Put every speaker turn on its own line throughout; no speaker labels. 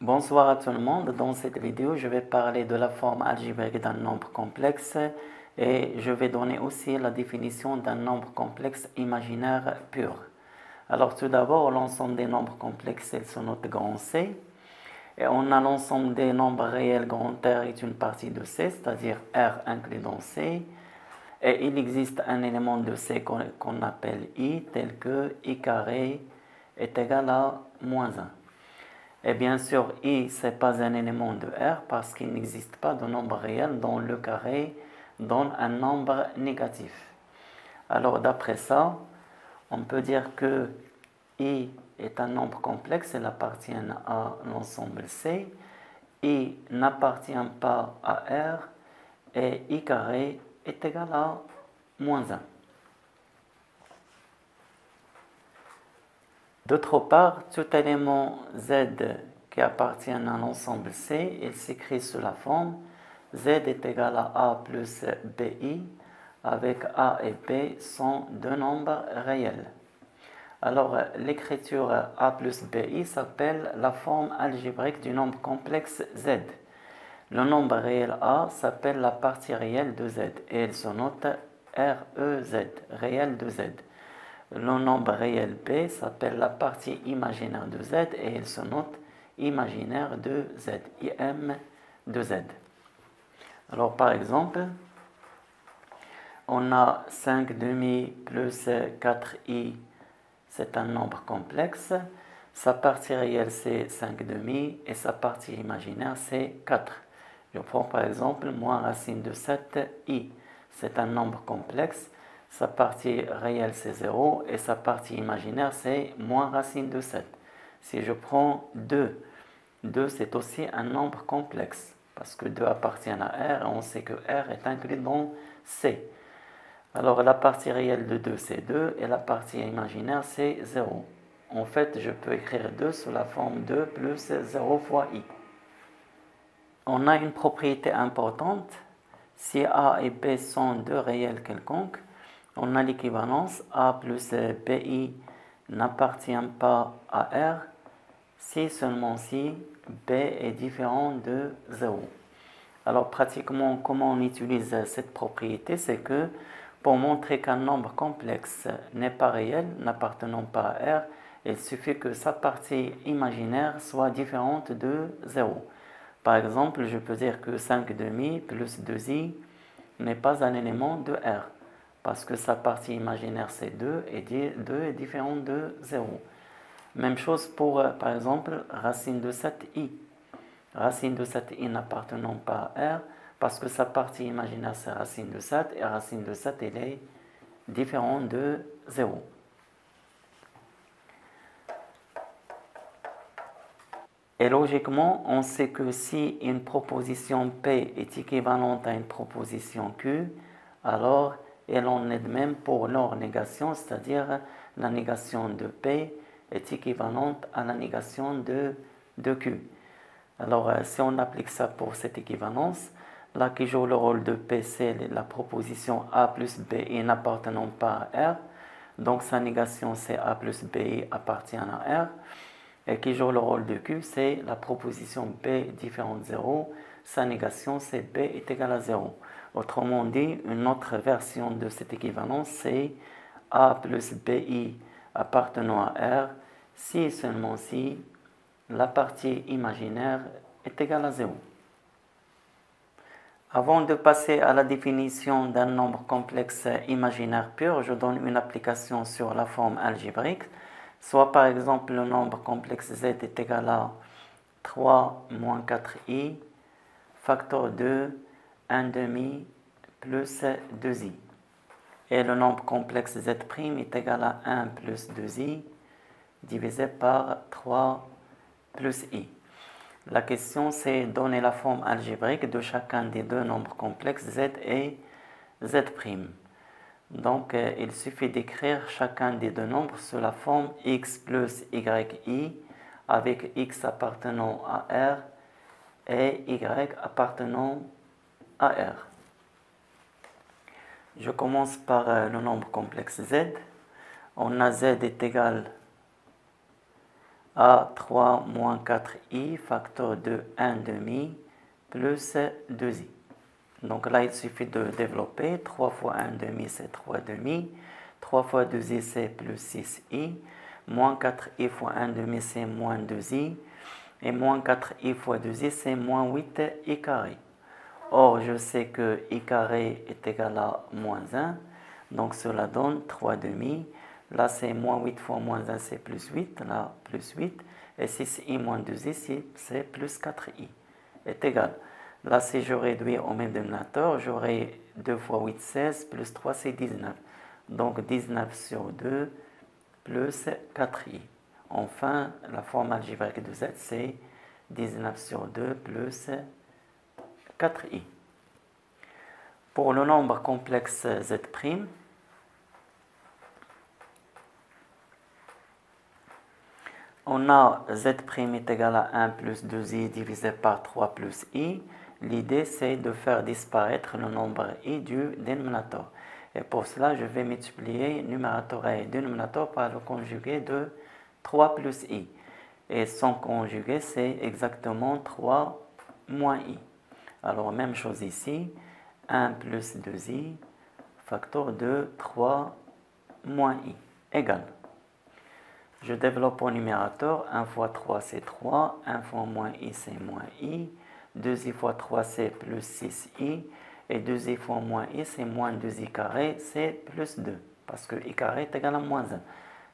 Bonsoir à tout le monde. Dans cette vidéo, je vais parler de la forme algébrique d'un nombre complexe et je vais donner aussi la définition d'un nombre complexe imaginaire pur. Alors tout d'abord, l'ensemble des nombres complexes, ils se notent grand C. Et on a l'ensemble des nombres réels grand R est une partie de C, c'est-à-dire R inclus dans C. Et il existe un élément de C qu'on appelle I, tel que I carré est égal à moins 1. Et bien sûr, I, ce n'est pas un élément de R parce qu'il n'existe pas de nombre réel dont le carré donne un nombre négatif. Alors d'après ça, on peut dire que I est un nombre complexe, il appartient à l'ensemble C. I n'appartient pas à R et I carré est égal à moins 1. D'autre part, tout élément Z qui appartient à l'ensemble C, il s'écrit sous la forme Z est égal à A plus BI, avec A et B sont deux nombres réels. Alors, l'écriture A plus BI s'appelle la forme algébrique du nombre complexe Z. Le nombre réel A s'appelle la partie réelle de Z et elle se note REZ, réel de Z. Le nombre réel B s'appelle la partie imaginaire de Z et elle se note imaginaire de Z, IM de Z. Alors par exemple, on a 5 demi plus 4i, c'est un nombre complexe. Sa partie réelle c'est 5 demi et sa partie imaginaire c'est 4. Je prends par exemple moins racine de 7i, c'est un nombre complexe. Sa partie réelle c'est 0 et sa partie imaginaire c'est moins racine de 7. Si je prends 2, 2 c'est aussi un nombre complexe parce que 2 appartient à R et on sait que R est inclus dans C. Alors la partie réelle de 2 c'est 2 et la partie imaginaire c'est 0. En fait, je peux écrire 2 sous la forme 2 plus 0 fois i. On a une propriété importante. Si A et B sont deux réels quelconques, on a l'équivalence A plus BI n'appartient pas à R si seulement si B est différent de 0. Alors pratiquement, comment on utilise cette propriété, c'est que pour montrer qu'un nombre complexe n'est pas réel, n'appartenant pas à R, il suffit que sa partie imaginaire soit différente de 0. Par exemple, je peux dire que 5 demi plus 2i n'est pas un élément de R, parce que sa partie imaginaire c'est 2 et 2 est différent de 0. Même chose pour, par exemple, racine de 7i. Racine de 7i n'appartenant pas à R, parce que sa partie imaginaire c'est racine de 7, et racine de 7 elle est différente de 0. Et logiquement, on sait que si une proposition P est équivalente à une proposition Q, alors elle en est de même pour leur négation, c'est-à-dire la négation de P est équivalente à la négation de Q. Alors, si on applique ça pour cette équivalence, là qui joue le rôle de P, c'est la proposition A plus BI n'appartenant pas à R. Donc, sa négation, c'est A plus BI appartient à R. Et qui joue le rôle de Q, c'est la proposition B différente de 0. Sa négation, c'est B est égal à 0. Autrement dit, une autre version de cette équivalence, c'est A plus BI appartenant à R, si et seulement si la partie imaginaire est égale à 0. Avant de passer à la définition d'un nombre complexe imaginaire pur, je donne une application sur la forme algébrique. Soit par exemple le nombre complexe z est égal à 3 moins 4i, facteur 2, 1 demi plus 2i. Et le nombre complexe z' est égal à 1 plus 2i divisé par 3 plus i. La question c'est donner la forme algébrique de chacun des deux nombres complexes z et z'. Donc il suffit d'écrire chacun des deux nombres sous la forme x plus yi avec x appartenant à R et y appartenant à R. Je commence par le nombre complexe z. On a z est égal A3 moins 4i facteur de 1 demi plus 2i. Donc là, il suffit de développer. 3 fois 1 demi, c'est 3 demi. 3 fois 2i, c'est plus 6i. Moins 4i fois 1 demi, c'est moins 2i. Et moins 4i fois 2i, c'est moins 8i carré. Or, je sais que i carré est égal à moins 1. Donc cela donne 3 demi. Là, c'est moins 8 fois moins 1, c'est plus 8. Là, plus 8. Et 6i moins 2i, c'est plus 4i. Est égal. Là, si je réduis au même dénominateur, j'aurai 2 fois 8, 16, plus 3, c'est 19. Donc 19 sur 2 plus 4i. Enfin, la forme algébrique de z, c'est 19 sur 2 plus 4i. Pour le nombre complexe z', on a z' est égal à 1 plus 2i divisé par 3 plus i. L'idée, c'est de faire disparaître le nombre i du dénominateur. Et pour cela, je vais multiplier numérateur et dénominateur par le conjugué de 3 plus i. Et son conjugué, c'est exactement 3 moins i. Alors, même chose ici. 1 plus 2i, facteur de 3 moins i, égale. Je développe au numérateur. 1 fois 3, c'est 3. 1 fois moins i, c'est moins i. 2i fois 3, c'est plus 6i. Et 2i fois moins i, c'est moins 2i carré, c'est plus 2. Parce que i carré est égal à moins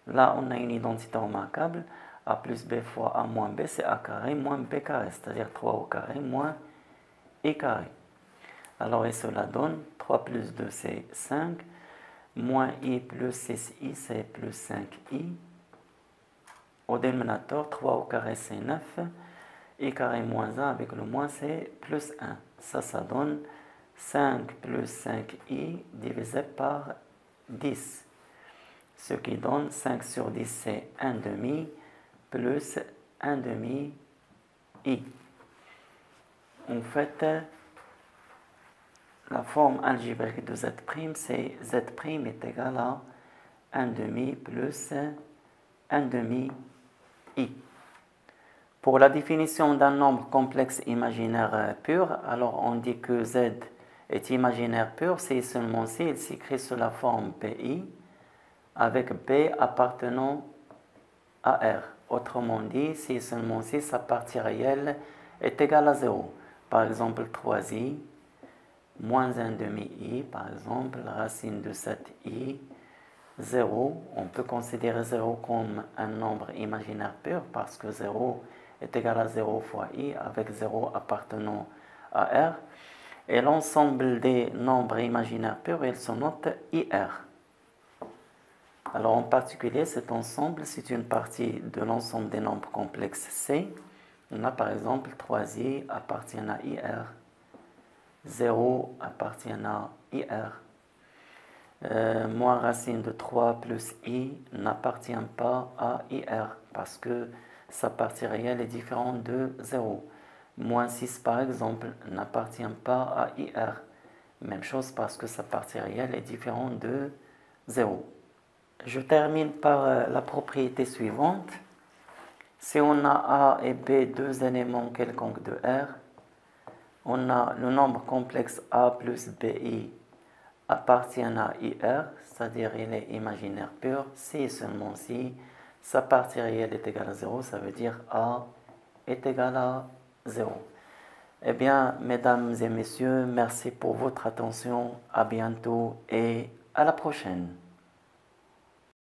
1. Là, on a une identité remarquable. A plus b fois a moins b, c'est a carré moins b carré. C'est-à-dire 3 au carré moins i carré. Alors, et cela donne 3 plus 2, c'est 5. Moins i plus 6i, c'est plus 5i. Au dénominateur, 3 au carré, c'est 9. I carré moins 1 avec le moins, c'est plus 1. Ça donne 5 plus 5i divisé par 10. Ce qui donne 5 sur 10, c'est 1 demi plus 1 demi i. En fait, la forme algébrique de z', c'est z' est égal à 1 demi plus 1 demi i. Pour la définition d'un nombre complexe imaginaire pur, alors on dit que z est imaginaire pur si seulement si il s'écrit sous la forme pi avec b appartenant à r. Autrement dit, si seulement si sa partie réelle est égale à 0. Par exemple, 3i moins 1 demi-i, par exemple, racine de 7i, 0. On peut considérer 0 comme un nombre imaginaire pur parce que 0 est égal à 0 fois i avec 0 appartenant à r. Et l'ensemble des nombres imaginaires purs, il se note ir. Alors en particulier, cet ensemble, c'est une partie de l'ensemble des nombres complexes C. On a par exemple 3i appartient à ir, 0 appartient à ir, moins racine de 3 plus i n'appartient pas à ir parce que sa partie réelle est différente de 0. Moins 6 par exemple n'appartient pas à ir. Même chose parce que sa partie réelle est différente de 0. Je termine par la propriété suivante. Si on a A et B, deux éléments quelconques de R, on a le nombre complexe A plus BI appartient à IR, c'est-à-dire il est imaginaire pur, si et seulement si sa partie réelle est égale à 0, ça veut dire A est égal à 0. Eh bien, mesdames et messieurs, merci pour votre attention, à bientôt et à la prochaine.